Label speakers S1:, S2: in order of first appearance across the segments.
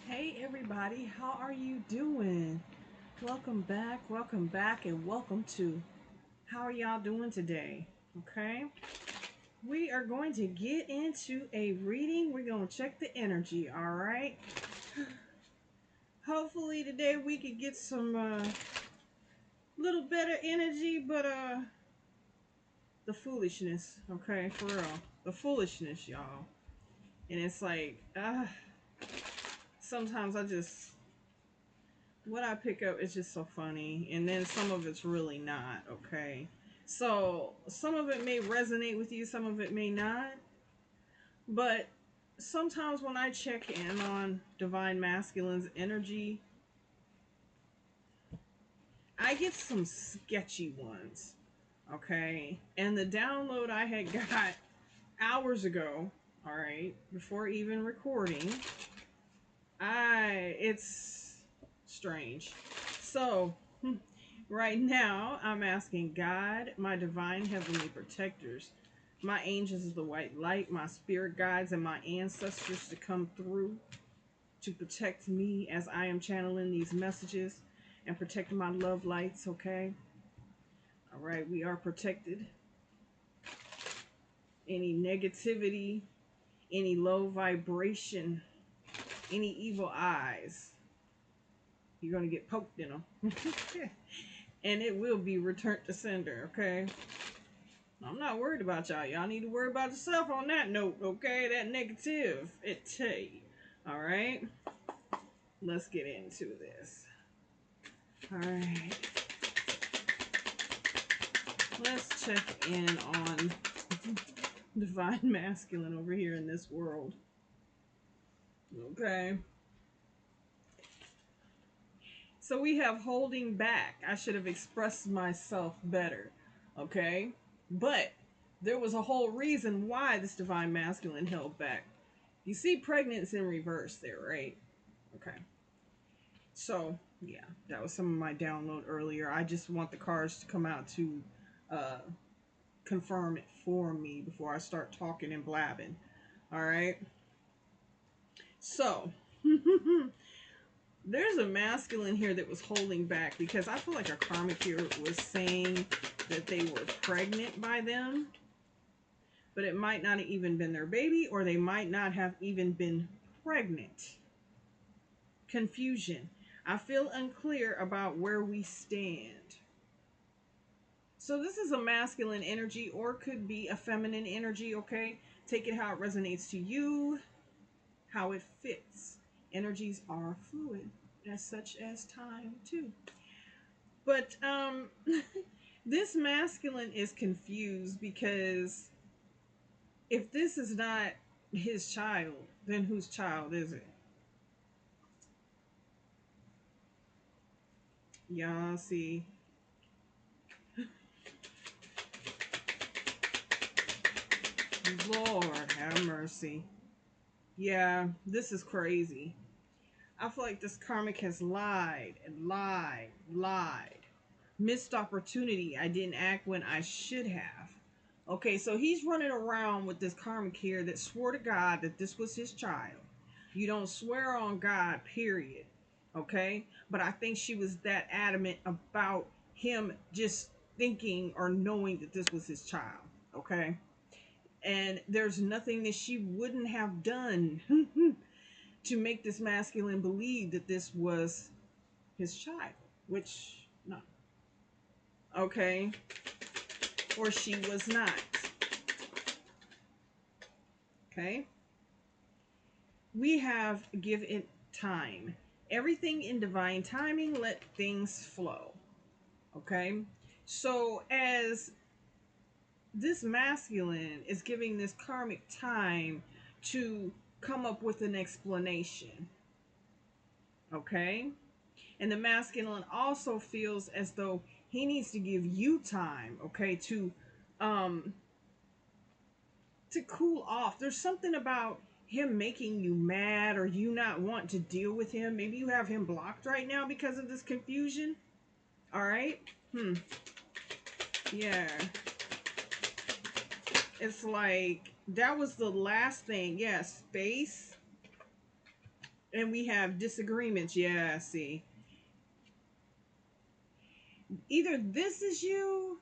S1: Hey everybody, how are you doing? Welcome back, and welcome to How Are Y'all Doing Today? Okay, we are going to get into a reading. We're going to check the energy, all right? Hopefully today we could get some little better energy, but the foolishness, okay, for real. The foolishness, y'all. And it's like, sometimes what I pick up is just so funny, and then some of it's really not, okay? So, some of it may resonate with you, some of it may not, but sometimes when I check in on Divine Masculine's energy, I get some sketchy ones, okay? And the download I had got hours ago, all right, before even recording, it's strange. So, right now, I'm asking God, my divine heavenly protectors, my angels of the white light, my spirit guides, and my ancestors to come through to protect me as I am channeling these messages and protect my love lights, okay? All right, we are protected. Any negativity, any low vibration, any evil eyes, you're going to get poked in them. And it will be returned to sender, okay? I'm not worried about y'all. Y'all need to worry about yourself on that note, okay? That negative, it tell you. All right? Let's get into this. All right. Let's check in on Divine Masculine over here in this world. Okay. So we have holding back. I should have expressed myself better. Okay? But there was a whole reason why this Divine Masculine held back. You see pregnancy in reverse there, right? Okay. So, yeah, that was some of my download earlier. I just want the cards to come out to confirm it for me before I start talking and blabbing. All right? So, there's a masculine here that was holding back because I feel like a karmic here was saying that they were pregnant by them, but it might not have even been their baby, or they might not have even been pregnant. Confusion. I feel unclear about where we stand. So this is a masculine energy, or could be a feminine energy, okay? Take it how it resonates to you, how it fits. Energies are fluid, as such as time too. But this masculine is confused because if this is not his child, then whose child is it? Y'all see? Lord have mercy. Yeah, this is crazy. I feel like this karmic has lied and lied. Missed opportunity. I didn't act when I should have. Okay, so he's running around with this karmic here that swore to God that this was his child. You don't swear on God, period. Okay? But I think she was that adamant about him just thinking or knowing that this was his child. Okay? And there's nothing that she wouldn't have done to make this masculine believe that this was his child, which, no. Okay? Or she was not. Okay? We have give it time. Everything in divine timing, let things flow. Okay? So as this masculine is giving this karmic time to come up with an explanation. Okay? And the masculine also feels as though he needs to give you time, okay, to cool off. There's something about him making you mad or you not want to deal with him. Maybe you have him blocked right now because of this confusion. All right? Yeah. It's like that was the last thing. Yeah, space. And we have disagreements. Yeah, see. Either this is you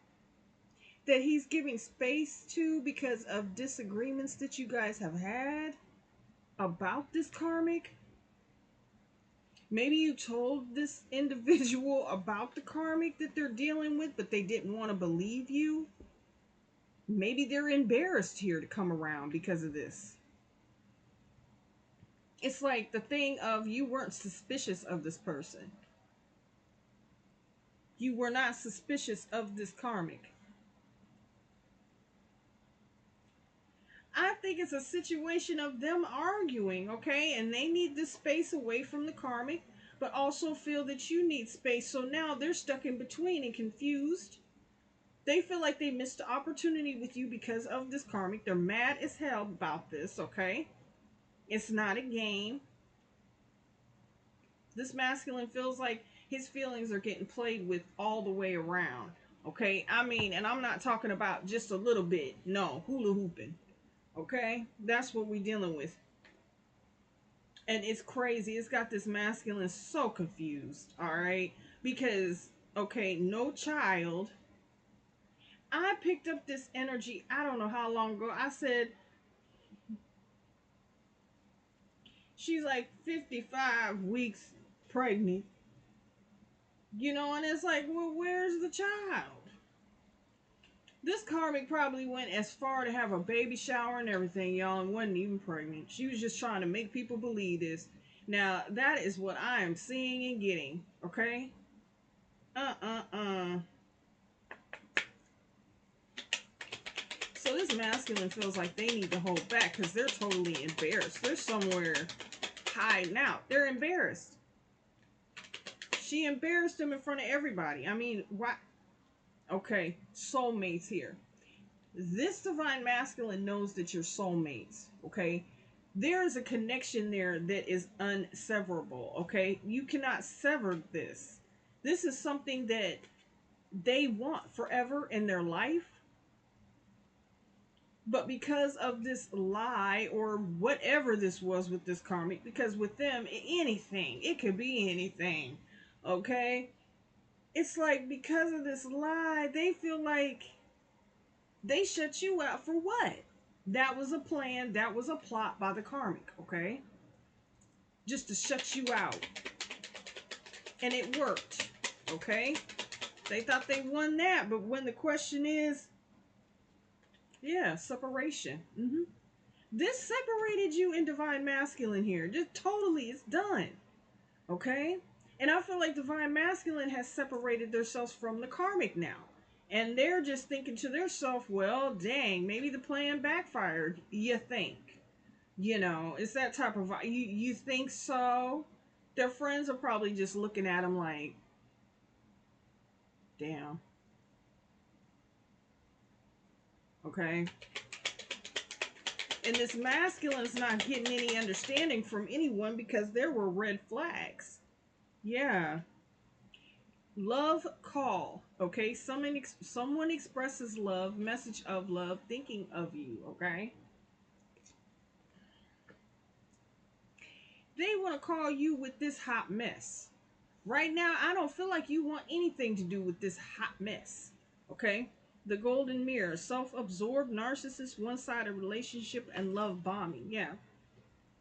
S1: that he's giving space to because of disagreements that you guys have had about this karmic. Maybe you told this individual about the karmic that they're dealing with, but they didn't want to believe you. Maybe they're embarrassed here to come around because of this. It's like the thing of you weren't suspicious of this person. You were not suspicious of this karmic. I think it's a situation of them arguing, okay? And they need this space away from the karmic, but also feel that you need space. So now they're stuck in between and confused. They feel like they missed the opportunity with you because of this karmic. They're mad as hell about this, okay? It's not a game. This masculine feels like his feelings are getting played with all the way around, okay? I mean, and I'm not talking about just a little bit. No, hula hooping. Okay, that's what we're dealing with. And it's crazy. It's got this masculine so confused, all right? Because, okay, no child. I picked up this energy, I don't know how long ago. I said, she's like 55 weeks pregnant. You know, and it's like, well, where's the child? This karmic probably went as far to have a baby shower and everything, y'all, and wasn't even pregnant. She was just trying to make people believe this. Now, that is what I am seeing and getting, okay? So this masculine feels like they need to hold back because they're totally embarrassed. They're somewhere hiding out. They're embarrassed. She embarrassed him in front of everybody. I mean, why? Okay, soulmates here. This divine masculine knows that you're soulmates, okay? There is a connection there that is unseverable, okay? You cannot sever this. This is something that they want forever in their life. But because of this lie or whatever this was with this karmic, because with them, anything, it could be anything, okay? It's like because of this lie, they feel like they shut you out for what? That was a plan. That was a plot by the karmic, okay? Just to shut you out. And it worked, okay? They thought they won that, but when the question is, yeah, separation. This separated you in divine masculine here. Just totally, it's done, okay? And I feel like divine masculine has separated themselves from the karmic now. And they're just thinking to themselves, well, dang, maybe the plan backfired, you think. You know, it's that type of, you think so? Their friends are probably just looking at them like, damn. Okay? And this masculine's not getting any understanding from anyone because there were red flags. Yeah. Love call. Okay? Someone expresses love, message of love, thinking of you. Okay? They want to call you with this hot mess. Right now, I don't feel like you want anything to do with this hot mess. Okay? The golden mirror, self-absorbed, narcissist, one-sided relationship, and love bombing. Yeah.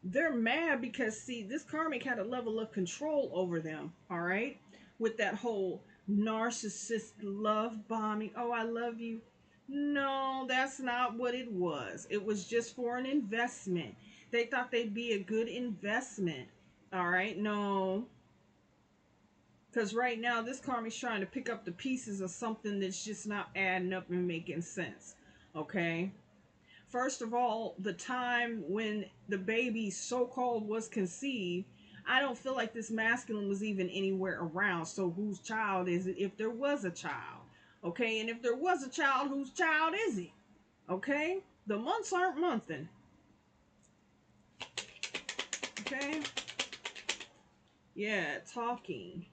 S1: They're mad because, see, this karmic had a level of control over them. All right? With that whole narcissist love bombing. Oh, I love you. No, that's not what it was. It was just for an investment. They thought they'd be a good investment. All right? No. Because right now, this karmic's trying to pick up the pieces of something that's just not adding up and making sense. Okay? First of all, the time when the baby so-called was conceived, I don't feel like this masculine was even anywhere around. So whose child is it if there was a child? Okay? And if there was a child, whose child is it? Okay? The months aren't monthing. Okay? Yeah, talking.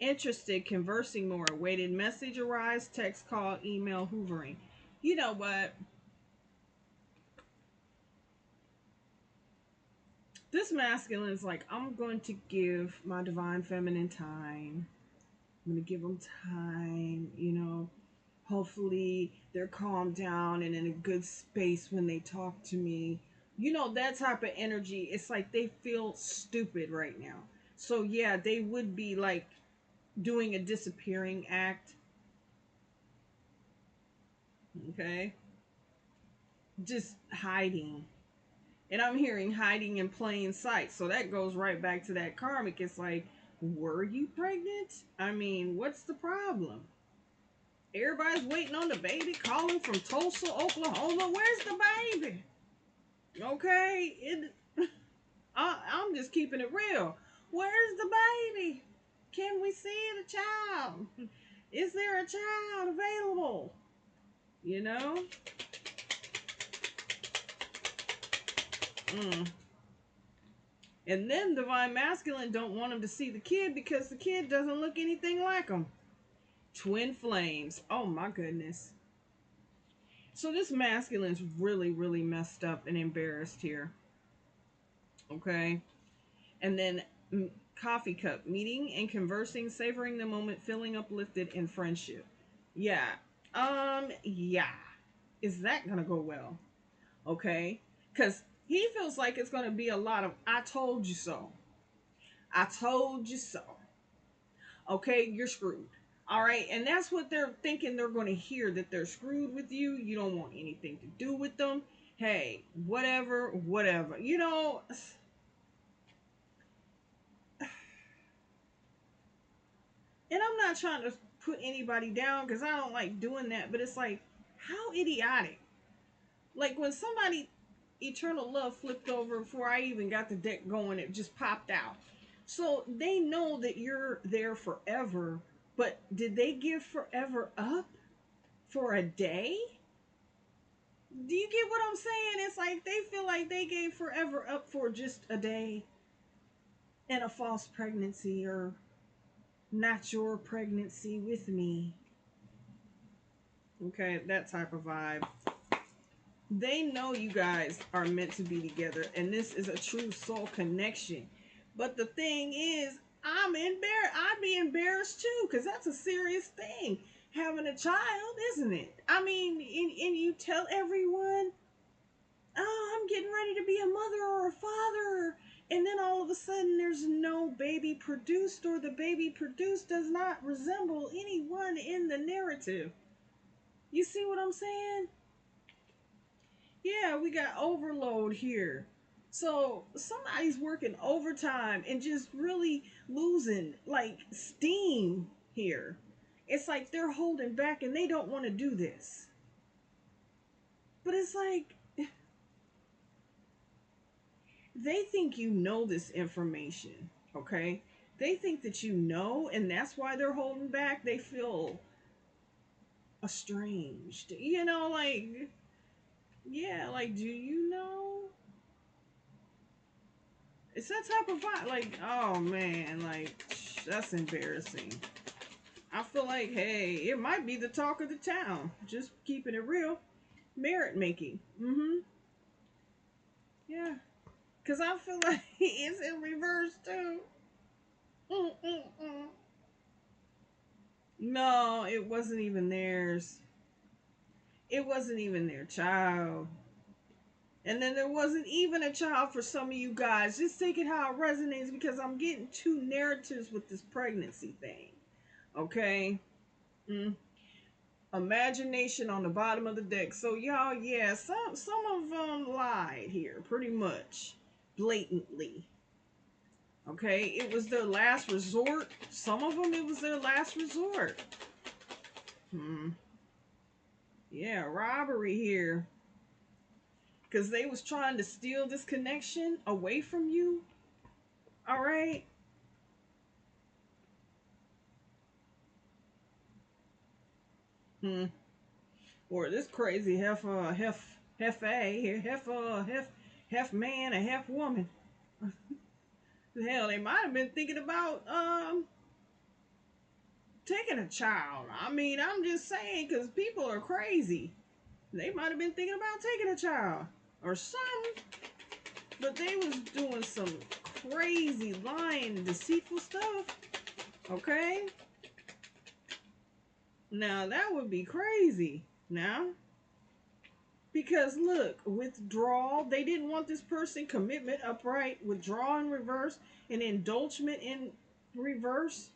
S1: Interested, conversing more. Waited message arise, text, call, email, hoovering. You know what? This this masculine is like, I'm going to give my divine feminine time. I'm going to give them time, you know. Hopefully they're calmed down and in a good space when they talk to me. You know, that type of energy. It's like they feel stupid right now. So yeah, they would be like doing a disappearing act. Okay. Just hiding. And I'm hearing hiding in plain sight. So that goes right back to that karmic. It's like, were you pregnant? I mean, what's the problem? Everybody's waiting on the baby, calling from Tulsa, Oklahoma. Where's the baby? Okay, I'm just keeping it real. Where's the baby? Can we see the child? Is there a child available? You know? Mm. And then divine masculine don't want him to see the kid because the kid doesn't look anything like him. Twin flames. Oh my goodness. So this masculine's really, really messed up and embarrassed here. Okay. And then coffee cup, meeting and conversing, savoring the moment, feeling uplifted in friendship. Yeah. Yeah. Is that gonna go well? Okay. Because he feels like it's gonna be a lot of I told you so. I told you so. Okay, you're screwed. All right, and that's what they're thinking they're going to hear, that they're screwed with you. You don't want anything to do with them. Hey, whatever, whatever. You know, and I'm not trying to put anybody down because I don't like doing that, but it's like, how idiotic. Like when somebody eternal love flipped over before I even got the deck going, it just popped out. So they know that you're there forever, but did they give forever up for a day? Do you get what I'm saying? It's like they feel like they gave forever up for just a day and a false pregnancy or not your pregnancy with me. Okay, that type of vibe. They know you guys are meant to be together and this is a true soul connection. But the thing is, I'm embarrassed. I'd be embarrassed too because that's a serious thing. Having a child, isn't it? I mean, and you tell everyone, oh, I'm getting ready to be a mother or a father. And then all of a sudden there's no baby produced or the baby produced does not resemble anyone in the narrative. You see what I'm saying? Yeah, we got overload here. So somebody's working overtime and just really losing like steam here. It's like they're holding back and they don't want to do this. But it's like they think you know this information, okay? They think that you know, and that's why they're holding back. They feel estranged. You know, like, yeah, like, do you know? It's that type of vibe. Like, oh man, like, that's embarrassing. I feel like, hey, it might be the talk of the town. Just keeping it real. Merit making. Mm-hmm. Yeah. Because I feel like it's in reverse too. Mm-mm-mm. No, it wasn't even theirs. It wasn't even their child. And then there wasn't even a child for some of you guys. Just think it how it resonates because I'm getting two narratives with this pregnancy thing. Okay? Imagination on the bottom of the deck. So y'all, yeah, some of them lied here, pretty much. Blatantly. Okay? It was their last resort. Some of them, it was their last resort. Yeah, robbery here. Because they was trying to steal this connection away from you. All right. Or this crazy half man and half woman. Hell, they might have been thinking about taking a child. I mean, I'm just saying because people are crazy. They might have been thinking about taking a child or something. But they was doing some crazy lying and deceitful stuff. Okay? Now that would be crazy. Now, because look, withdrawal, they didn't want this person, commitment upright, withdrawal in reverse, and indulgement in reverse.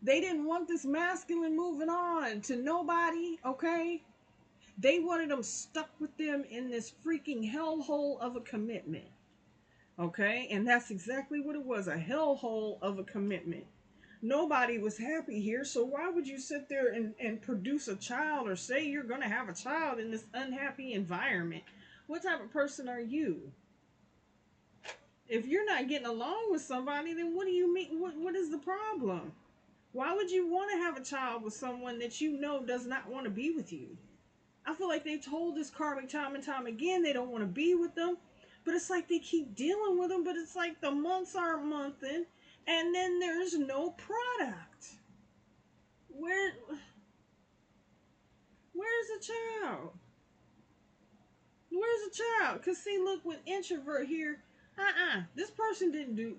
S1: They didn't want this masculine moving on to nobody, okay? They wanted them stuck with them in this freaking hellhole of a commitment, okay? And that's exactly what it was, a hellhole of a commitment. Nobody was happy here, so why would you sit there and produce a child or say you're going to have a child in this unhappy environment? What type of person are you? If you're not getting along with somebody, then what do you mean? What is the problem? Why would you want to have a child with someone that you know does not want to be with you? I feel like they told this karmic time and time again they don't want to be with them, but it's like they keep dealing with them, but it's like the months aren't monthing, and then there's no product. Where's the child? Where's the child? Because see, look, with introvert here, this person didn't do,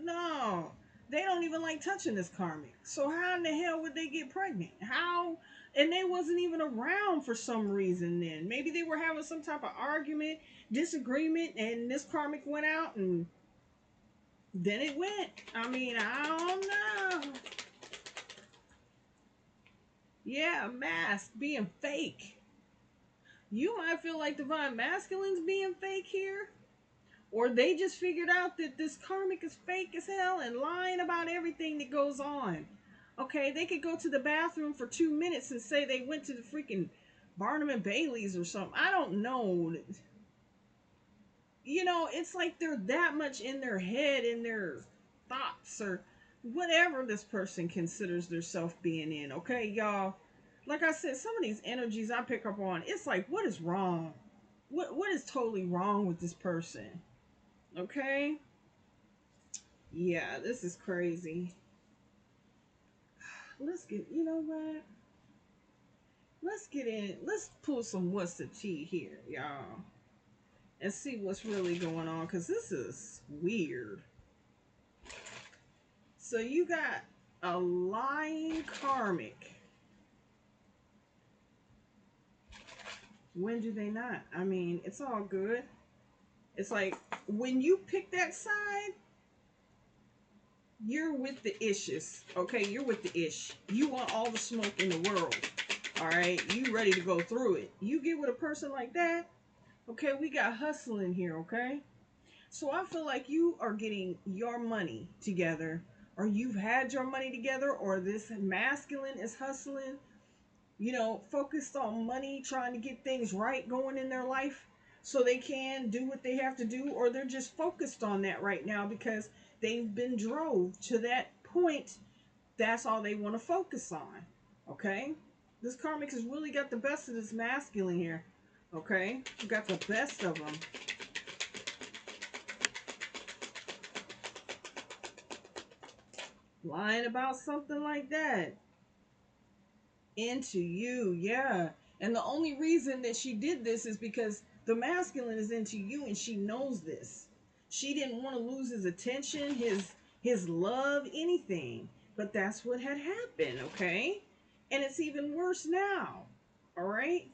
S1: no. They don't even like touching this karmic. So how in the hell would they get pregnant? How? And they wasn't even around for some reason then. Maybe they were having some type of argument, disagreement, and this karmic went out and then it went. I mean, I don't know. Yeah, mask being fake. You might feel like divine masculine's being fake here. Or they just figured out that this karmic is fake as hell and lying about everything that goes on. Okay, they could go to the bathroom for 2 minutes and say they went to the freaking Barnum and Bailey's or something. I don't know. You know, it's like they're that much in their head, in their thoughts, or whatever this person considers their self being in. Okay, y'all. Like I said, some of these energies I pick up on, it's like, what is wrong? What is totally wrong with this person? Okay? Yeah, this is crazy. Let's get, you know what? Let's get in. Let's pull some what's the tea here, y'all. And see what's really going on, because this is weird. So you got a lying karmic. When do they not? I mean, it's all good. It's like, when you pick that side, you're with the issues. Okay, you're with the ish. You want all the smoke in the world. All right, you ready to go through it. You get with a person like that, okay, we got hustling here, okay? So I feel like you are getting your money together, or you've had your money together, or this masculine is hustling, you know, focused on money, trying to get things right going in their life so they can do what they have to do, or they're just focused on that right now because they've been drove to that point. That's all they want to focus on, okay? This karmic has really got the best of this masculine here, okay? You got the best of them. Lying about something like that. Into you, yeah. And the only reason that she did this is because the masculine is into you and she knows this. She didn't want to lose his attention, his love, anything. But that's what had happened, okay? And it's even worse now. All right?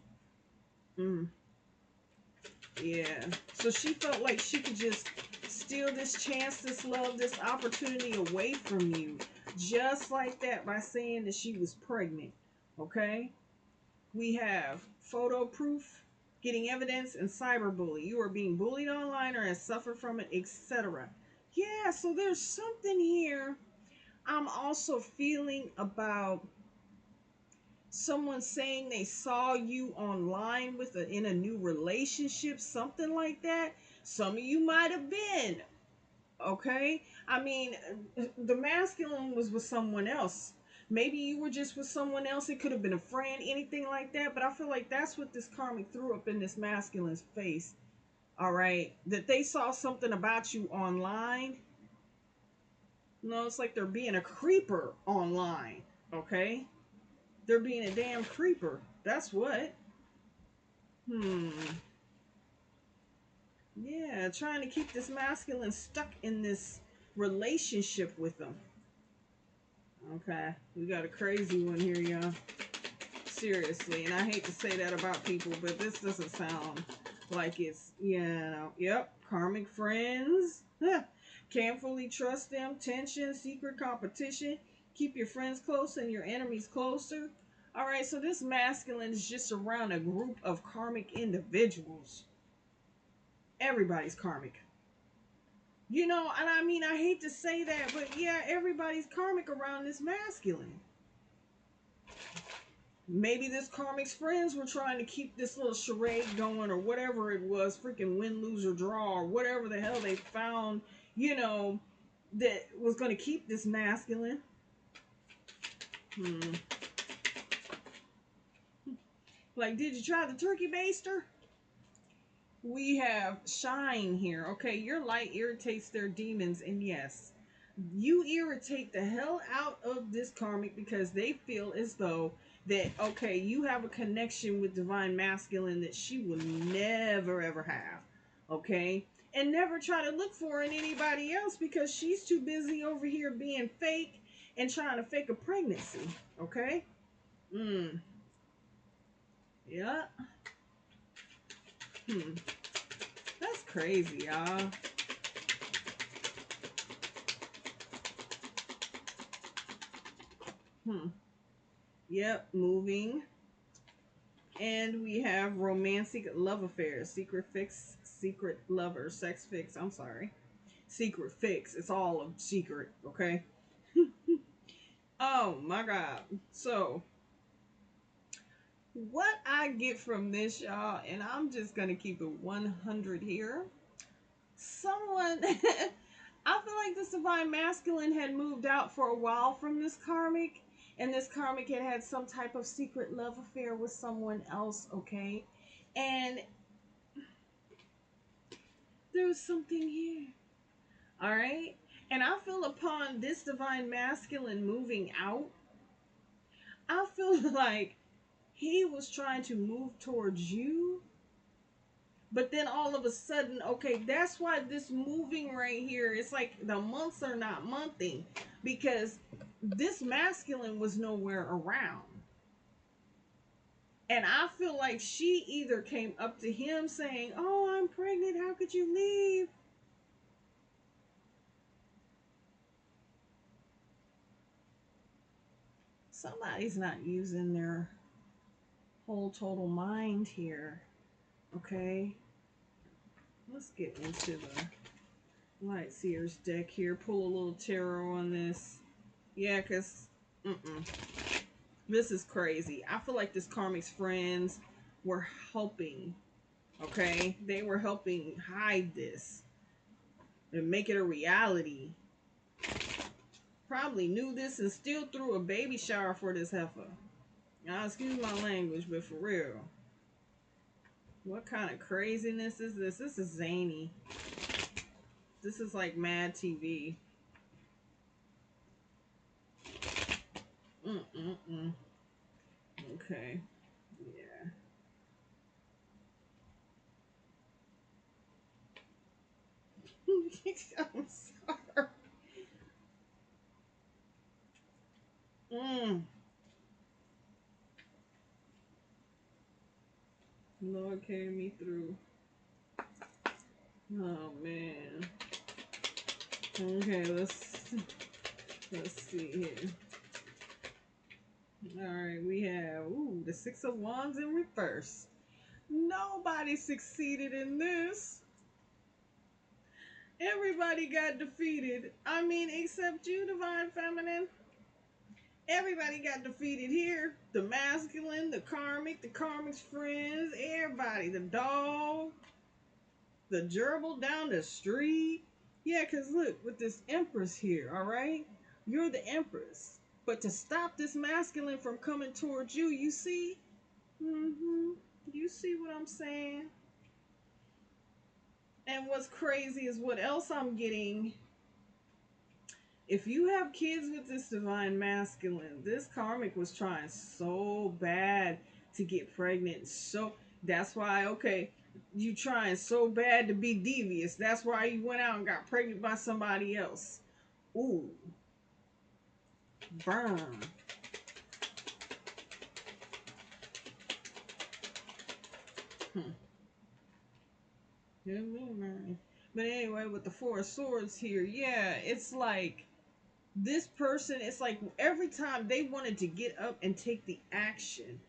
S1: Yeah. So she felt like she could just steal this chance, this love, this opportunity away from you. Just like that, by saying that she was pregnant. Okay? We have photo proof, getting evidence, and cyberbully. You are being bullied online or have suffered from it, etc. Yeah, so there's something here I'm also feeling about someone saying they saw you online with in a new relationship, something like that. Some of you might have been, okay? I mean, the masculine was with someone else. Maybe you were just with someone else. It could have been a friend, anything like that. But I feel like that's what this karmic threw up in this masculine's face. All right, that they saw something about you online. No, it's like they're being a creeper online, okay? They're being a damn creeper. That's what. Yeah, trying to keep this masculine stuck in this relationship with them. Okay, we got a crazy one here, y'all. Seriously, and I hate to say that about people, but this doesn't sound like it's, yep, karmic friends. Can't fully trust them. Tension, secret competition. Keep your friends close and your enemies closer. All right, so this masculine is just around a group of karmic individuals. Everybody's karmic. And I mean, I hate to say that, but yeah, everybody's karmic around this masculine. Maybe this karmic's friends were trying to keep this little charade going or whatever it was, freaking win, lose, or draw, or whatever the hell they found, you know, that was going to keep this masculine. Hmm. Like, did you try the turkey baster? We have shine here. Okay, your light irritates their demons, and yes, you irritate the hell out of this karmic because they feel as though that, okay, you have a connection with divine masculine that she will never ever have. Okay, and never try to look for in anybody else because she's too busy over here being fake and trying to fake a pregnancy. Okay. Yeah. Hmm. That's crazy, y'all. Hmm. Yep, moving. And we have romantic love affairs, secret fix, secret lover, sex fix. I'm sorry. Secret fix. It's all a secret, okay? Oh my God. So, what I get from this, y'all, and I'm just going to keep it 100 here. Someone, I feel like this divine masculine had moved out for a while from this karmic, and this karmic had had some type of secret love affair with someone else, okay? And there's something here, all right? And I feel upon this divine masculine moving out, I feel like he was trying to move towards you, but then all of a sudden, okay, that's why this moving right here, it's like the months are not monthing because this masculine was nowhere around. And I feel like she either came up to him saying, "Oh, I'm pregnant. How could you leave?" Somebody's not using their whole total mind here. Okay. Let's get into the Light Seers deck here. Pull a little tarot on this. Yeah, because this is crazy. I feel like this karmic's friends were helping. Okay? They were helping hide this and make it a reality. Probably knew this and still threw a baby shower for this heifer. Now, excuse my language, but for real. What kind of craziness is this? This is zany. This is like Mad TV. Mm-mm-mm. Okay. Yeah. I'm sorry. Mm. Lord carry me through. Oh man. Okay, let's see here. Alright, we have the Six of Wands in reverse. Nobody succeeded in this. Everybody got defeated. I mean, except you, Divine Feminine. Everybody got defeated here. The masculine, the karmic's friends, everybody. The dog, the gerbil down the street. Yeah, because look, with this Empress here, all right? You're the Empress. But to stop this masculine from coming towards you, you see? You see what I'm saying? And what's crazy is what else I'm getting. If you have kids with this divine masculine, this karmic was trying so bad to get pregnant. So that's why, okay, You trying so bad to be devious. That's why you went out and got pregnant by somebody else. Ooh, burn. Hmm. But anyway, with the Four of Swords here, yeah, it's like this person, it's like every time they wanted to get up and take the action,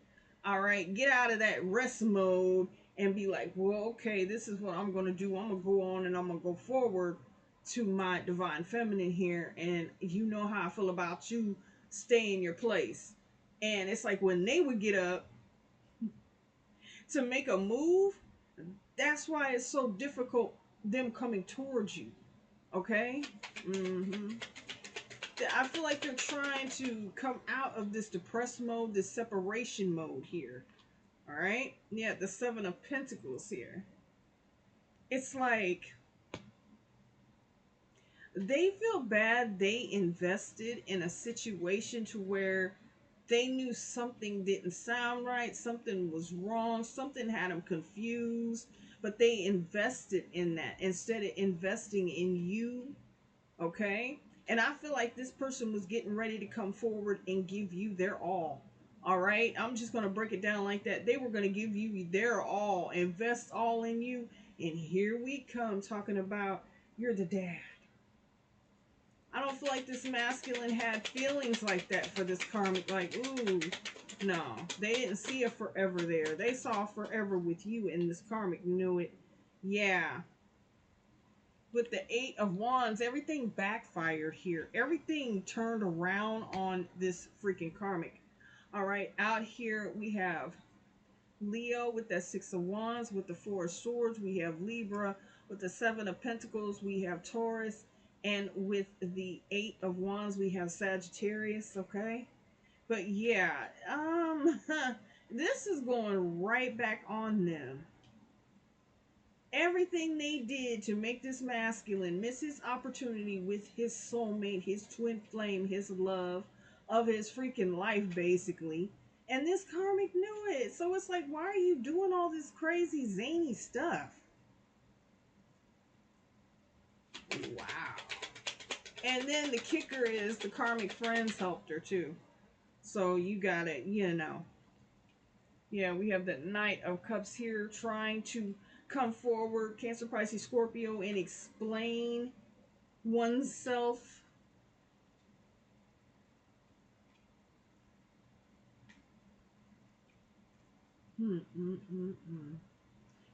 S1: all right, get out of that rest mode and be like, well, okay, this is what I'm going to do. I'm going to go on and I'm going to go forward to my divine feminine here. And you know how I feel about you. Stay in your place. And it's like when they would get up to make a move, that's why it's so difficult them coming towards you. Okay? Mm-hmm. I feel like they're trying to come out of this depressed mode, this separation mode here. All right? Yeah, the Seven of Pentacles here. It's like they feel bad they invested in a situation to where they knew something didn't sound right, something was wrong, something had them confused, but they invested in that instead of investing in you. Okay? And I feel like this person was getting ready to come forward and give you their all. All right? I'm just going to break it down like that. They were going to give you their all, invest all in you. And here we come talking about you're the dad. I don't feel like this masculine had feelings like that for this karmic. Like, ooh, no. They didn't see a forever there. They saw forever with you, and this karmic knew it. Yeah. With the Eight of Wands, everything backfired here. Everything turned around on this freaking karmic. All right, out here we have Leo with that Six of Wands. With the Four of Swords, we have Libra. With the Seven of Pentacles, we have Taurus. And with the Eight of Wands, we have Sagittarius, okay? But yeah, this is going right back on them. Everything they did to make this masculine miss his opportunity with his soulmate, his twin flame, his love of his freaking life, basically. And this karmic knew it. So it's like, why are you doing all this crazy, zany stuff? Wow. And then the kicker is the karmic friends helped her too. So you got it, you know. Yeah, we have the Knight of Cups here trying to come forward, Cancer, Pisces, Scorpio, and explain oneself.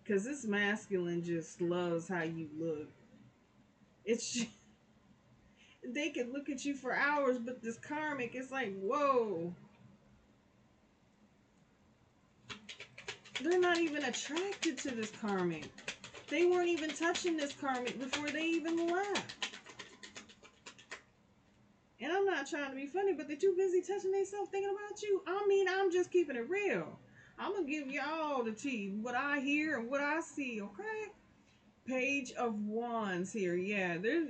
S1: Because this masculine just loves how you look. It's just, they could look at you for hours, but this karmic, it's like, whoa. They're not even attracted to this karmic. They weren't even touching this karmic before they even left. And I'm not trying to be funny, but they're too busy touching themselves thinking about you. I mean, I'm just keeping it real. I'm going to give y'all the tea, what I hear and what I see, okay? Page of Wands here. Yeah, there's...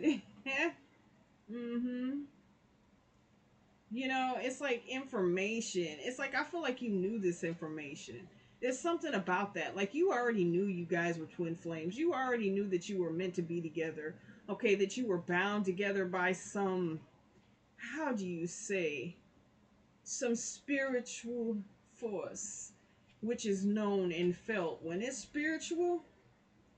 S1: mm-hmm. You know, it's like information. It's like, I feel like you knew this information. There's something about that. Like, you already knew you guys were twin flames. You already knew that you were meant to be together. Okay, that you were bound together by some... how do you say, some spiritual force, which is known and felt. When it's spiritual,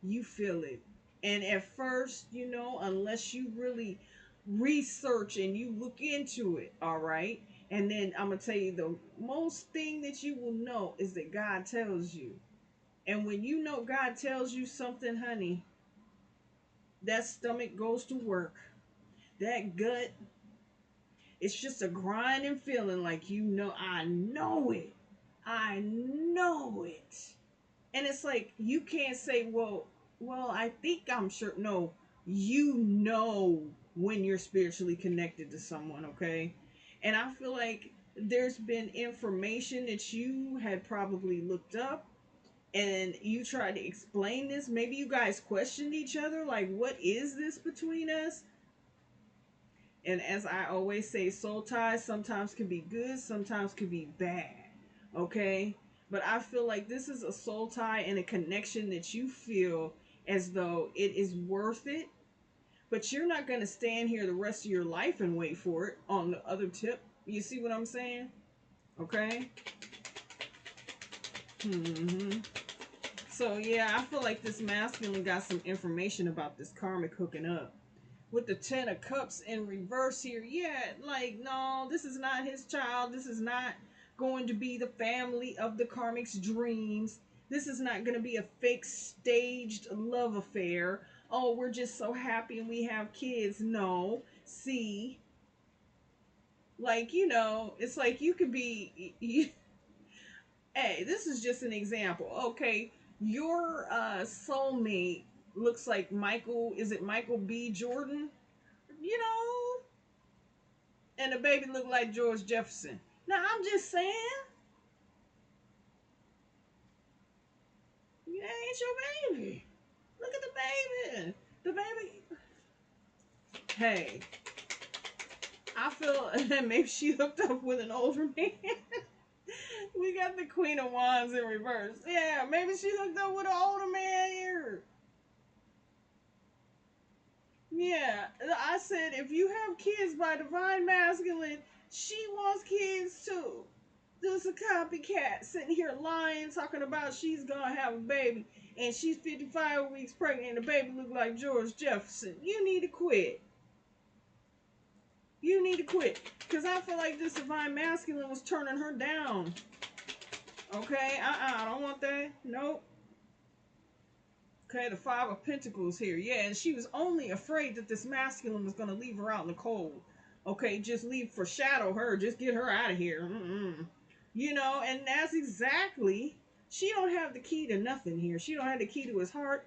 S1: you feel it. And at first, you know, unless you really research and you look into it, all right? And then I'm going to tell you, the most thing that you will know is that God tells you. And when you know God tells you something, honey, that stomach goes to work. That gut, it's just a grinding feeling like, you know, I know it. I know it. And it's like, you can't say, well, I think I'm sure. No, you know when you're spiritually connected to someone, okay? And I feel like there's been information that you had probably looked up and you tried to explain this. Maybe you guys questioned each other, like, what is this between us? And as I always say, soul ties sometimes can be good, sometimes can be bad. Okay? But I feel like this is a soul tie and a connection that you feel as though it is worth it. But you're not going to stand here the rest of your life and wait for it on the other tip. You see what I'm saying? Okay? Mm-hmm. So, yeah, I feel like this masculine got some information about this karmic hooking up. With the 10 of cups in reverse here, yeah, like, no, this is not his child. This is not going to be the family of the karmic's dreams. This is not going to be a fake staged love affair. Oh, we're just so happy and we have kids. No. See, like, it's like you could be hey, this is just an example. Okay, your soulmate looks like Michael, is it Michael B. Jordan? You know, and the baby looked like George Jefferson. Now I'm just saying, it ain't your baby. Look at the baby. The baby. Hey, I feel maybe she hooked up with an older man. We got the Queen of Wands in reverse. Yeah, maybe she hooked up with an older man here. Yeah, I said if you have kids by divine masculine, she wants kids too. There's a copycat sitting here lying, talking about she's gonna have a baby, and she's 55 weeks pregnant, and the baby look like George Jefferson. You need to quit. You need to quit, because I feel like this divine masculine was turning her down. Okay, I don't want that. Nope. Okay, the Five of Pentacles here. Yeah, and she was only afraid that this masculine was going to leave her out in the cold. Okay, just foreshadow her. Just get her out of here. And that's exactly, she don't have the key to nothing here. She don't have the key to his heart,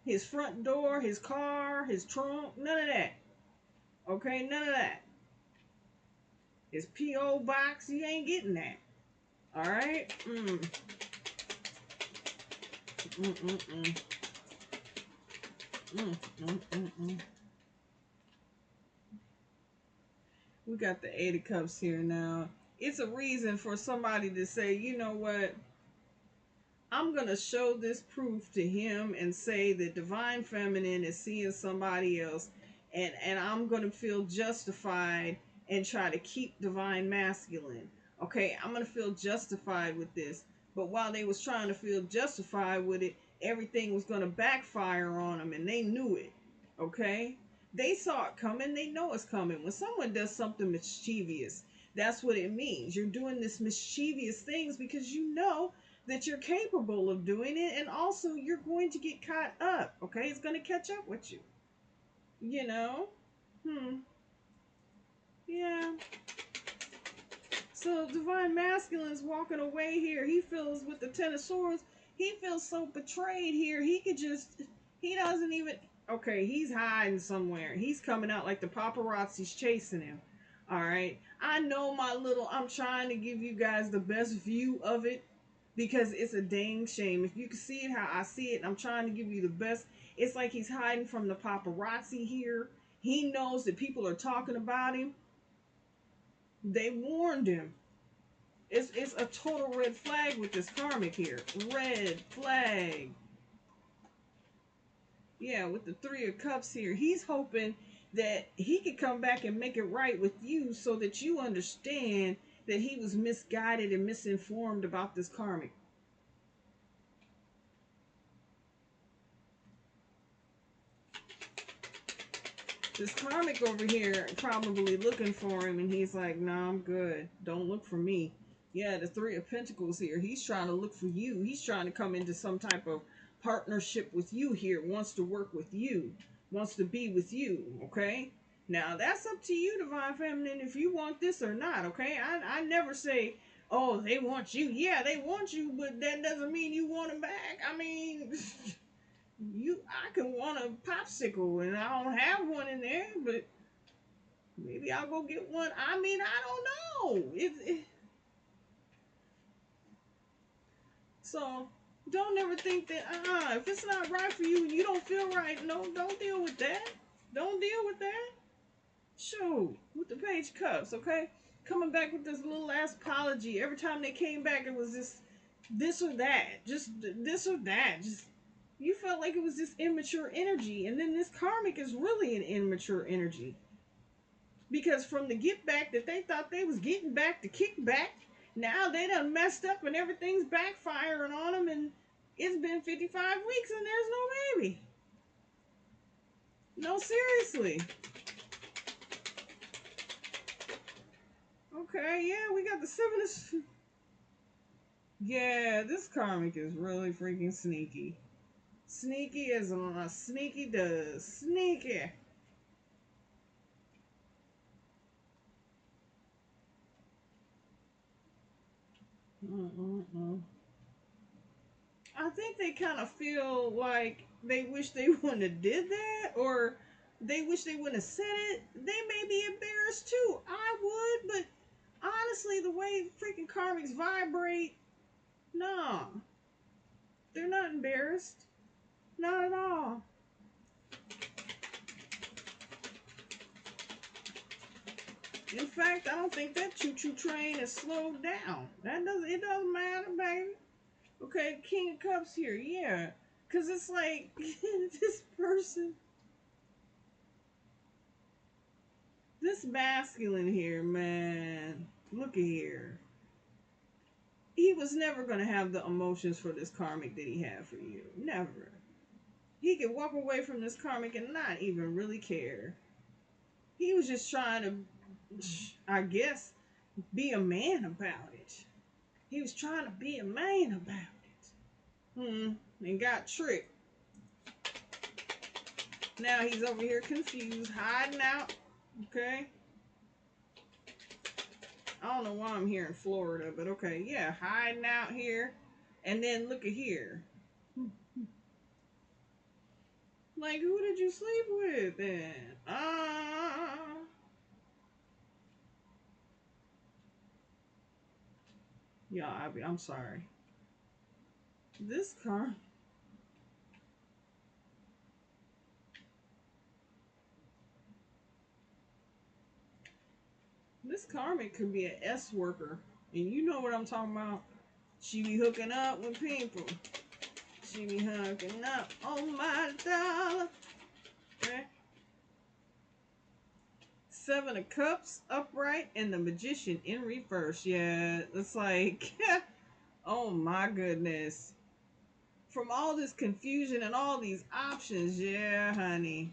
S1: his front door, his car, his trunk, none of that. Okay, none of that. His P.O. box, you ain't getting that. All right? We got the Eight of Cups here now. It's a reason for somebody to say, you know what? I'm going to show this proof to him and say that divine feminine is seeing somebody else, and I'm going to feel justified and try to keep divine masculine. Okay, I'm going to feel justified with this. But while they was trying to feel justified with it, everything was going to backfire on them, and they knew it. Okay? They saw it coming. They know it's coming. When someone does something mischievous, that's what it means. You're doing this mischievous things because you know that you're capable of doing it, and also you're going to get caught up. Okay, it's going to catch up with you. You know? Yeah. So divine masculine's walking away here. He feels, with the Ten of Swords, he feels so betrayed here. He doesn't even, okay, he's hiding somewhere. He's coming out like the paparazzi's chasing him. All right. I know I'm trying to give you guys the best view of it, because it's a dang shame. If you can see it how I see it, I'm trying to give you the best. It's like he's hiding from the paparazzi here. He knows that people are talking about him. They warned him. It's a total red flag with this karmic here. Red flag. Yeah, with the Three of Cups here. He's hoping that he could come back and make it right with you so that you understand that he was misguided and misinformed about this karmic. This karmic over here probably looking for him, and he's like, nah, I'm good. Don't look for me. Yeah, the Three of Pentacles here. He's trying to look for you. He's trying to come into some type of partnership with you here. Wants to work with you. Wants to be with you, okay? Now, that's up to you, Divine Feminine, if you want this or not, okay? I never say, oh, they want you. Yeah, they want you, but that doesn't mean you want them back. I mean... I can want a popsicle and I don't have one in there, but maybe I'll go get one. I mean, I don't know. So don't ever think that if it's not right for you and you don't feel right, no, don't deal with that. Don't deal with that. Shoot, with the Page Cups, okay? Coming back with this little ass apology. Every time they came back, it was this this or that, just this or that, just you felt like it was this immature energy, and then this karmic is really an immature energy because from the get back that they thought they was getting back to kick back, now they done messed up and everything's backfiring on them, and it's been 55 weeks and there's no baby. No, seriously. Okay, yeah, we got the seven of... Yeah, this karmic is really freaking sneaky. Sneaky as a sneaky does. Sneaky. Mm-mm-mm. I think they kind of feel like they wish they wouldn't have did that, or they wish they wouldn't have said it. They may be embarrassed too. I would, but honestly, the way freaking karmics vibrate, no, they're not embarrassed. Not at all. In fact, I don't think that choo-choo train is slowed down. It doesn't matter, baby. Okay, King of Cups here, yeah. Cause it's like this person, this masculine here, man. Look at here. He was never gonna have the emotions for this karmic that he had for you. Never. He could walk away from this karmic and not even really care. He was just trying to, I guess, be a man about it. He was trying to be a man about it. And got tricked. Now he's over here confused, hiding out. Okay. I don't know why I'm here in Florida, but okay, yeah, hiding out here. And then look at here. Like, who did you sleep with then? Yeah, I'm sorry. This car, this karmic could be an S worker, and you know what I'm talking about. She be hooking up with people. She be hooking up on my dollar. Okay. Seven of Cups upright and the Magician in reverse. Yeah, it's like, oh my goodness. From all this confusion and all these options, yeah, honey.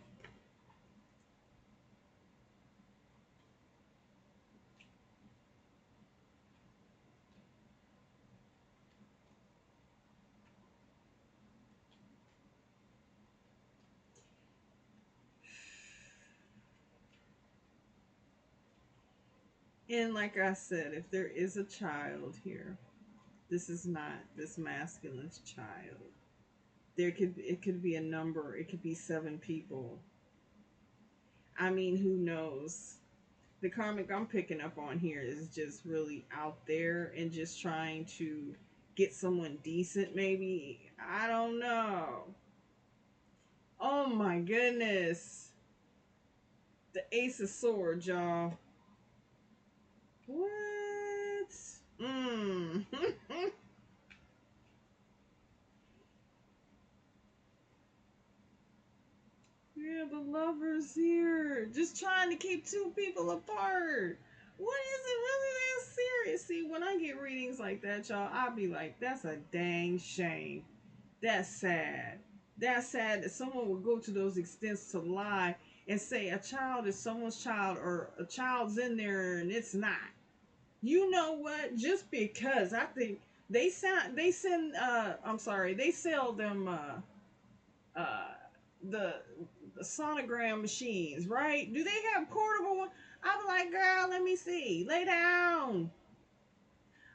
S1: And like I said, if there is a child here, this is not this masculine's child. It could be a number. It could be seven people. I mean, who knows? The karmic I'm picking up on here is just really out there and just trying to get someone decent, maybe. I don't know. Oh my goodness. The Ace of Swords, y'all. What? Mmm. Yeah, the lovers here. Just trying to keep two people apart. What is it really that serious? See, when I get readings like that, y'all, I'll be like, that's a dang shame. That's sad. That's sad that someone would go to those extents to lie and say a child is someone's child or a child's in there and it's not. You know what? Just because I think they sell them uh the sonogram machines, right? Do they have portable ones? I'm like, girl, let me see. Lay down.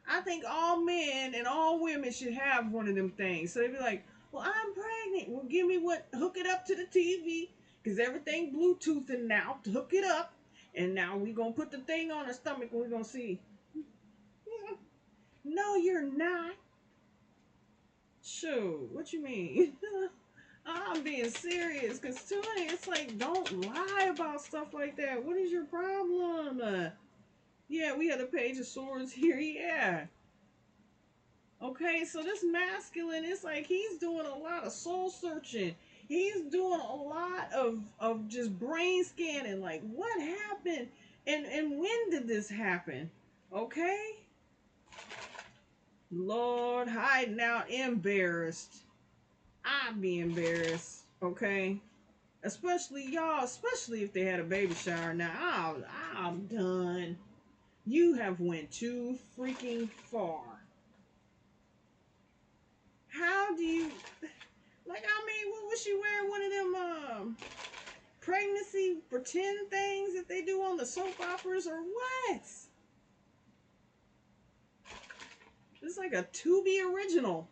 S1: I think all men and all women should have one of them things. So they'd be like, well, I'm pregnant. Well, give me what, hook it up to the TV. Because everything Bluetooth and now to hook it up. And now we going to put the thing on her stomach and we're going to see. No, you're not. Shoot, what you mean? I'm being serious. Because to me, it's like, don't lie about stuff like that. What is your problem? Yeah, we had a page of swords here. Yeah. Okay, so this masculine, it's like he's doing a lot of soul searching. He's doing a lot of just brain scanning. Like, what happened? And when did this happen? Okay? Lord, hiding out, embarrassed. I'd be embarrassed. Okay? Especially y'all, especially if they had a baby shower. Now, I'm done. You have went too freaking far. How do you... Like, I mean, what was she wearing? One of them pregnancy pretend things that they do on the soap operas, or what? It's like a Tubi original.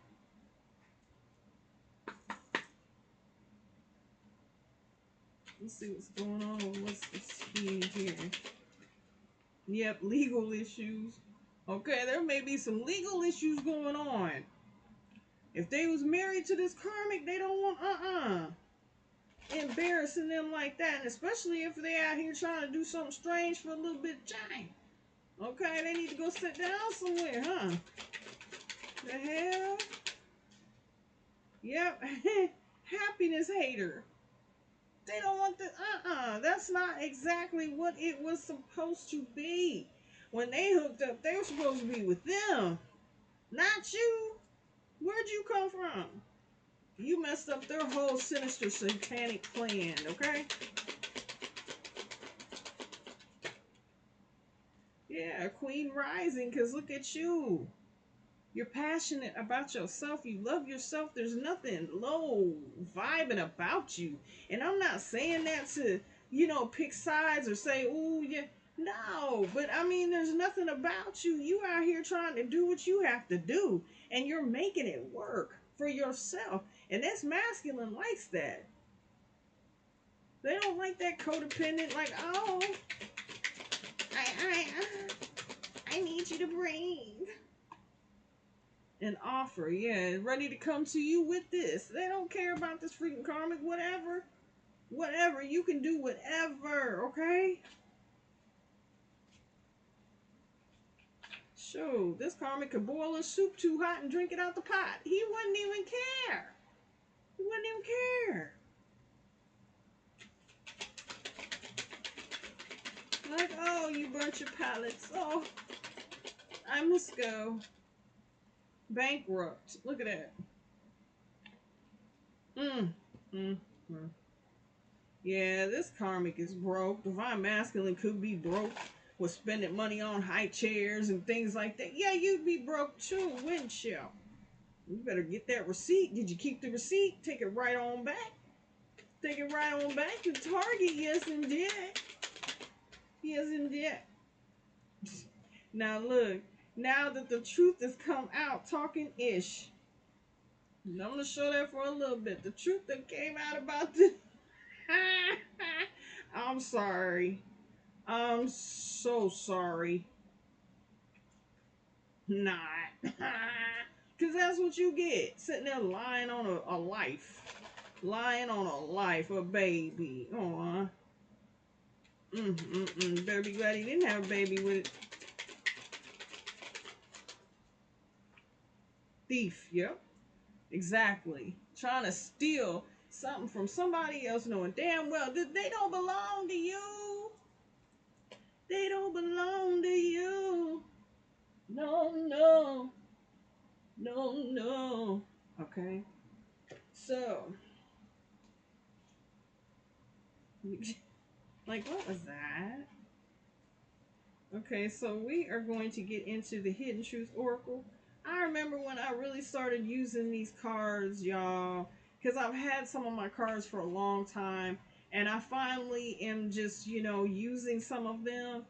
S1: Let's see what's going on. What's this here? Yep, legal issues. Okay, there may be some legal issues going on. If they was married to this karmic, they don't want embarrassing them like that, and especially if they out here trying to do something strange for a little bit of time. Okay, they need to go sit down somewhere, huh? The hell? Yep. Happiness hater. They don't want the that's not exactly what it was supposed to be. When they hooked up, they were supposed to be with them, not you. Where'd you come from? You messed up their whole sinister satanic plan, okay? Yeah, Queen Rising, because look at you. You're passionate about yourself. You love yourself. There's nothing low vibing about you. And I'm not saying that to, pick sides or say, ooh, yeah. No, but I mean, there's nothing about you. You out here trying to do what you have to do. And you're making it work for yourself. And this masculine likes that. They don't like that codependent, like, oh, I, I need you to breathe. An offer, yeah, ready to come to you with this. They don't care about this freaking karmic, whatever, you can do whatever, okay? Sure, this karmic could boil his soup too hot and drink it out the pot. He wouldn't even care. He wouldn't even care. Like, oh, you burnt your palates. Oh, I must go. Bankrupt. Look at that. Mm, mm, mm. Yeah, this karmic is broke. Divine masculine could be broke with spending money on high chairs and things like that. Yeah, you'd be broke too, wouldn't you? You better get that receipt. Did you keep the receipt? Take it right on back. Take it right on back to Target. Yes, indeed. Yes, indeed. Now look, now that the truth has come out, talking ish. I'm gonna show that for a little bit. The truth that came out about this. I'm sorry. I'm so sorry. Not. Because that's what you get. Sitting there lying on a life. Lying on a life, a baby. Aw. Better be glad he didn't have a baby with it. Thief, yep. Exactly. Trying to steal something from somebody else knowing damn well that they don't belong to you. They don't belong to you. No, no. No, no. Okay. So, like, what was that? Okay, so we are going to get into the Hidden Truth Oracle. I remember when I really started using these cards, y'all, because I've had some of my cards for a long time, and I finally am just, using some of them.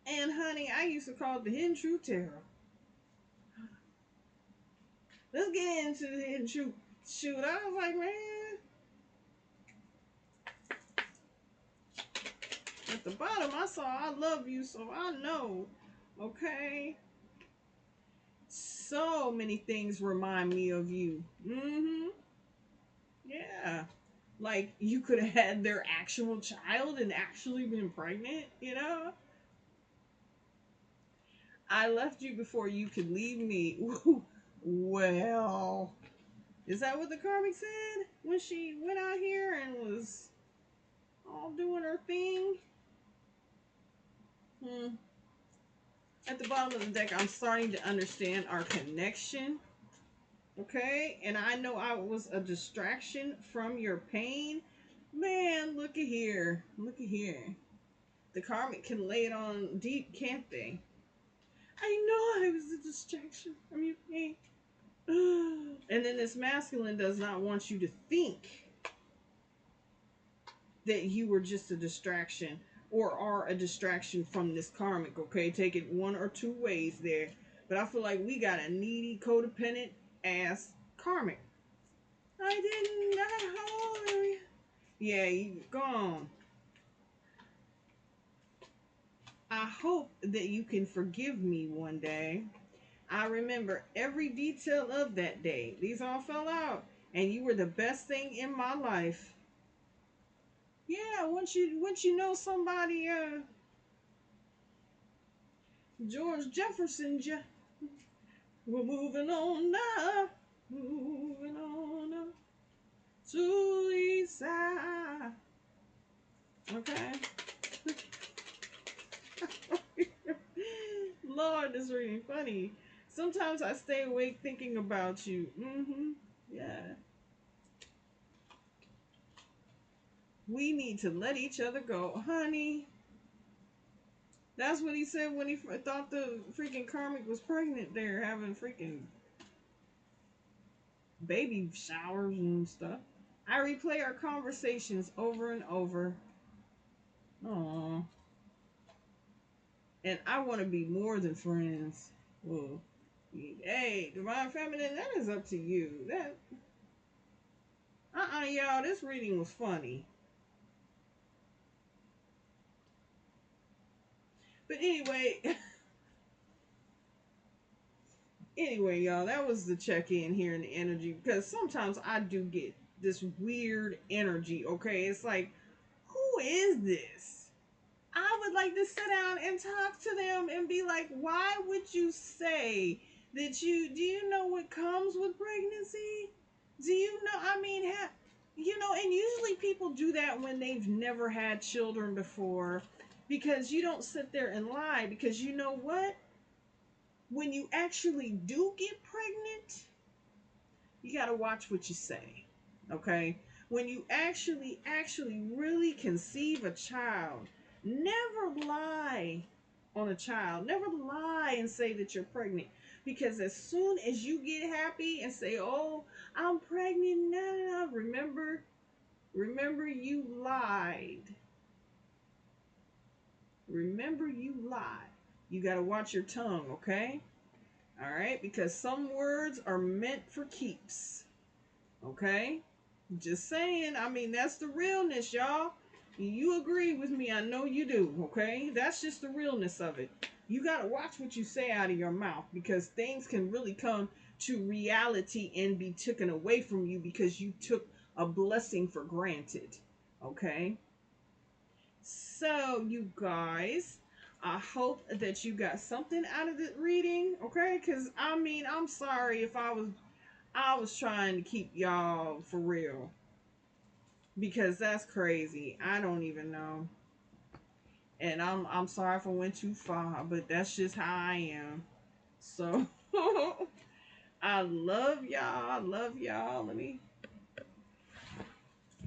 S1: And honey, I used to call it the Hidden Truth Tarot. Let's get into the Hidden Truth. Shoot, I was like, man, at the bottom, I saw I love you, so I know. Okay? So many things remind me of you. Yeah. Like, you could have had their actual child and actually been pregnant. I left you before you could leave me. Ooh, Well, is that what the karmic said when she went out here and was all doing her thing? Hmm. At the bottom of the deck, I'm starting to understand our connection. Okay, and I know I was a distraction from your pain. Man, look at here. Look at here. The karmic can lay it on deep, can't they? I know I was a distraction from your pain. And then this masculine does not want you to think that you were just a distraction or are a distraction from this karmic, okay? Take it one or two ways there. But I feel like we got a needy, codependent ass karmic. I didn't, I yeah, you gone. I hope that you can forgive me one day. I remember every detail of that day. These all fell out, and you were the best thing in my life. Yeah, once you know somebody, George Jefferson, we're moving on now, moving on up to the east side. Okay. Lord, this is really funny. Sometimes I stay awake thinking about you. Mm-hmm. Yeah. We need to let each other go, honey. That's what he said when he thought the freaking karmic was pregnant there, having freaking baby showers and stuff. I replay our conversations over and over. Aww. And I want to be more than friends. Whoa. Hey, divine feminine, that is up to you. That y'all, this reading was funny. But anyway, anyway, y'all, that was the check-in here in the energy because sometimes I do get this weird energy, okay? It's like, who is this? I would like to sit down and talk to them and be like, why would you say that do you know what comes with pregnancy? Do you know, I mean, and usually people do that when they've never had children before because you don't sit there and lie because you know what? When you actually do get pregnant, you got to watch what you say. Okay? When you actually really conceive a child, never lie on a child. Never lie and say that you're pregnant. Because as soon as you get happy and say, "Oh, I'm pregnant," no, remember you lied. Remember you lied. You got to watch your tongue, okay? All right? Because some words are meant for keeps. Okay? Just saying. I mean, that's the realness, y'all. You agree with me. I know you do. Okay? That's just the realness of it. You got to watch what you say out of your mouth because things can really come to reality and be taken away from you because you took a blessing for granted. Okay? So, you guys, I hope that you got something out of the reading. Okay? Because, I mean, I'm sorry if I was trying to keep y'all for real because that's crazy. I don't even know. And I'm sorry if I went too far, but that's just how I am. So I love y'all. I love y'all. Let me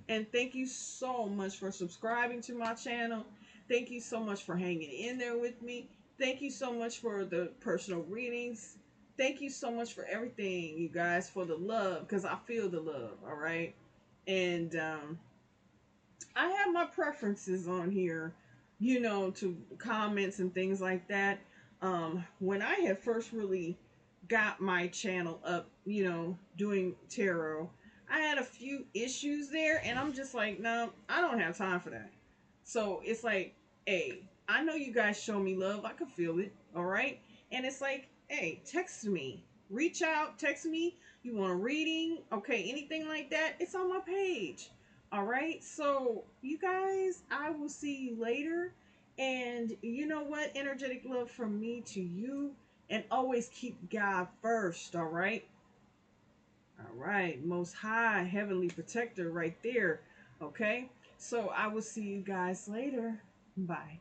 S1: and thank you so much for subscribing to my channel. Thank you so much for hanging in there with me. Thank you so much for the personal readings. Thank you so much for everything, you guys, for the love, because I feel the love, all right? And I have my preferences on here, to comments and things like that. When I had first really got my channel up, doing tarot, I had a few issues there, and I'm just like, no, I don't have time for that. So it's like, hey, I know you guys show me love. I can feel it, all right? And it's like, hey, text me, reach out, text me. You want a reading? Okay, anything like that? It's on my page. All right, so you guys, I will see you later. And you know what? Energetic love from me to you. And always keep God first, all right? All right, Most High, Heavenly Protector right there, okay? So I will see you guys later. Bye.